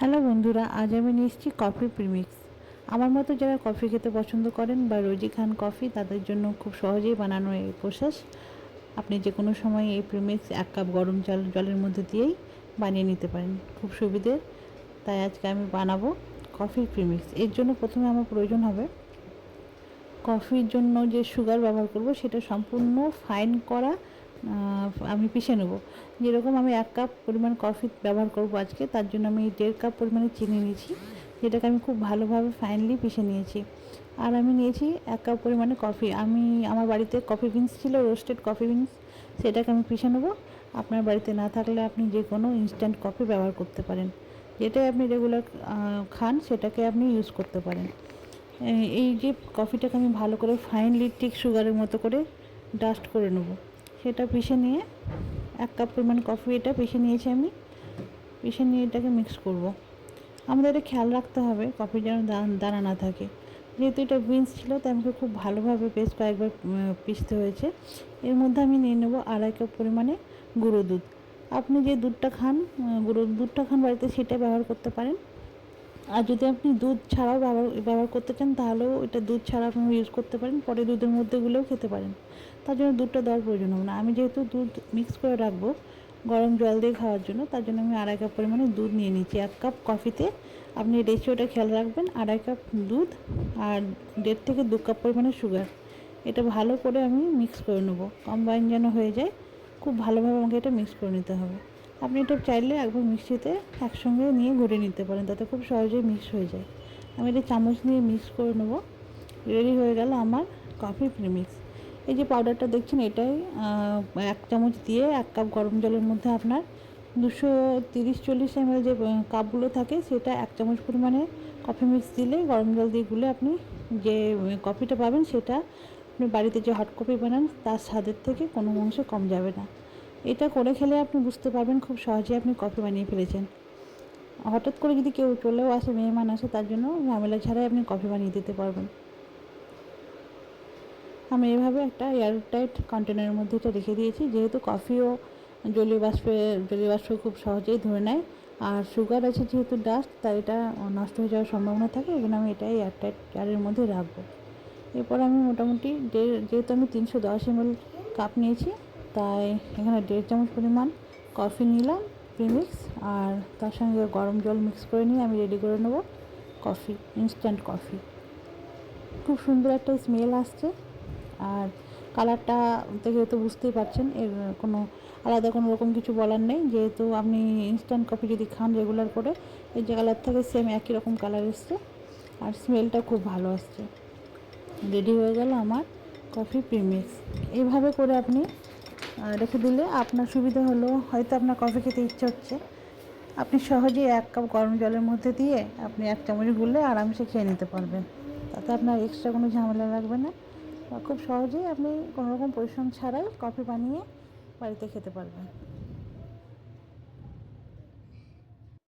Hello বন্ধুরা, আজ আমি নিয়ে এসেছি কফি প্রিমিক্স। আমার মতো যারা কফি খেতে পছন্দ করেন বা রোজই খান কফি, তাদের জন্য খুব সহজেই বানানো এই প্রসেস। আপনি যে কোনো সময় এই প্রিমিক্স 1 কাপ গরম জলের মধ্যে দিয়েই বানিয়ে নিতে পারেন, খুব সুবিধের। তাই আজকে আমি বানাবো কফি প্রিমিক্স। এর জন্য প্রথমে আমার প্রয়োজন হবে কফির জন্য যে সুগার ব্যবহার করব সেটা সম্পূর্ণ ফাইন করা আমি পিষে নেব। যেরকম আমি 1 কাপ পরিমাণ কফি ব্যবহার করব আজকে, তার জন্য আমি 1.5 কাপ পরিমাণে চিনি নিয়েছি, যেটাকে আমি খুব ভালোভাবে ফাইনলি পিষে নিয়েছি। আর আমি নিয়েছি 1 কাপ পরিমাণে কফি। আমার বাড়িতে কফি বিনস ছিল, রোস্টেড কফি বিনস, সেটাকে আমি পিষে নেব। আপনার বাড়িতে না থাকলে আপনি যে কোনো ইনস্ট্যান্ট কফি ব্যবহার করতে পারেন, যেটাই আপনি রেগুলার খান সেটাকে আপনি ইউজ করতে পারেন। এই যে কফিটাকে আমি ভালো করে ফাইনলি ঠিক সুগারের মতো করে ডাস্ট করে নেব। সেটা পিষে নিয়ে 1 কাপ পরিমাণ কফি এটা পিষে নিয়েছি আমি। পিষে নিয়ে এটাকে মিক্স করব। আমাদের এটা খেয়াল রাখতে হবে কফি যেন দানা না থাকে। যেহেতু এটা বিনস ছিল তাই আমাকে খুব ভালোভাবে বেশ কয়েকবার পিষতে হয়েছে। এর মধ্যে আমি নিয়ে নেব 2.5 কাপ পরিমাণে গুঁড়ো দুধ। আপনি যে দুধটা খান, গুঁড়ো দুধটা খান বাড়িতে, সেটা ব্যবহার করতে পারেন। আর যদি আপনি দুধ ছাড়াও ব্যবহার করতে চান, তাহলেও এটা দুধ ছাড়া আপনি ইউজ করতে পারেন, পরে দুধের মধ্যে গুলেও খেতে পারেন। তার জন্য দুধটা দেওয়ার প্রয়োজন হবে না। আমি যেহেতু দুধ মিক্স করে রাখবো গরম জল দিয়ে খাওয়ার জন্য, তার জন্য আমি 2.5 কাপ পরিমাণে দুধ নিয়ে নিচ্ছি। 1 কাপ কফিতে আপনি রেশিওটা খেয়াল রাখবেন, 2.5 কাপ দুধ আর 1.5 থেকে 2 কাপ পরিমাণে সুগার। এটা ভালো করে আমি মিক্স করে নেবো, কম্বাইন যেন হয়ে যায়। খুব ভালোভাবে আমাকে এটা মিক্স করে নিতে হবে। আপনি এটা চাইলে একবার মিক্সিতে একসঙ্গে নিয়ে ঘুরে নিতে পারেন, তাতে খুব সহজেই মিক্স হয়ে যায়। আমি এটা চামচ নিয়ে মিক্স করে নেব। রেডি হয়ে গেল আমার কফি প্রিমিক্স। এই যে পাউডারটা দেখছেন, এটাই 1 চামচ দিয়ে 1 কাপ গরম জলের মধ্যে আপনার 230-40 ml যে কাপগুলো থাকে, সেটা 1 চামচ পরিমাণে কফি মিক্স দিলে, গরম জল দিয়ে গুলে আপনি যে কফিটা পাবেন, সেটা আপনি বাড়িতে যে হট কফি বানান তার স্বাদের থেকে কোনো অংশে কম যাবে না। এটা করে খেলে আপনি বুঝতে পারবেন খুব সহজেই আপনি কফি বানিয়ে ফেলেছেন। হঠাৎ করে যদি কেউ চলেও আসে, মেহমান আসে, তার জন্য ঝামেলা ছাড়াই আপনি কফি বানিয়ে দিতে পারবেন। আমি এভাবে একটা এয়ারটাইট কন্টেনারের মধ্যে এটা রেখে দিয়েছি, যেহেতু কফিও জলীয় বাষ্প খুব সহজেই ধরে নেয়। আর সুগার আছে যেহেতু ডাস্ট, তাই এটা নষ্ট হয়ে যাওয়ার সম্ভাবনা থাকে। এই জন্য আমি এটাই এয়ারটাইট জারের মধ্যে রাখবো। এরপর আমি মোটামুটি যেহেতু আমি 310 ml কাপ নিয়েছি, তাই এখানে 1.5 চামচ পরিমাণ কফি নিলাম প্রিমিক্স, আর তার সঙ্গে গরম জল মিক্স করে নিয়ে আমি রেডি করে নেব কফি, ইনস্ট্যান্ট কফি। খুব সুন্দর একটা স্মেল আসছে। আর কালারটা দেখে তো বুঝতেই পারছেন, এর কোনো আলাদা কোনো রকম কিছু বলার নেই। যেহেতু আপনি ইনস্ট্যান্ট কফি যদি খান রেগুলার করে, এই যে কালার থাকে সেম একই রকম কালার এসছে, আর স্মেলটা খুব ভালো আসছে। রেডি হয়ে গেল আমার কফি প্রিমিক্স। এইভাবে করে আপনি রেখে দিলে আপনার সুবিধা হলো, হয়তো আপনার কফি খেতে ইচ্ছে হচ্ছে, আপনি সহজেই 1 কাপ গরম জলের মধ্যে দিয়ে আপনি 1 চামচ গুলে আরামসে খেয়ে নিতে পারবেন। তাতে আপনার এক্সট্রা কোনো ঝামেলা লাগবে না, বা খুব সহজেই আপনি কোনো রকম পরিশ্রম ছাড়াই কফি বানিয়ে বাড়িতে খেতে পারবেন।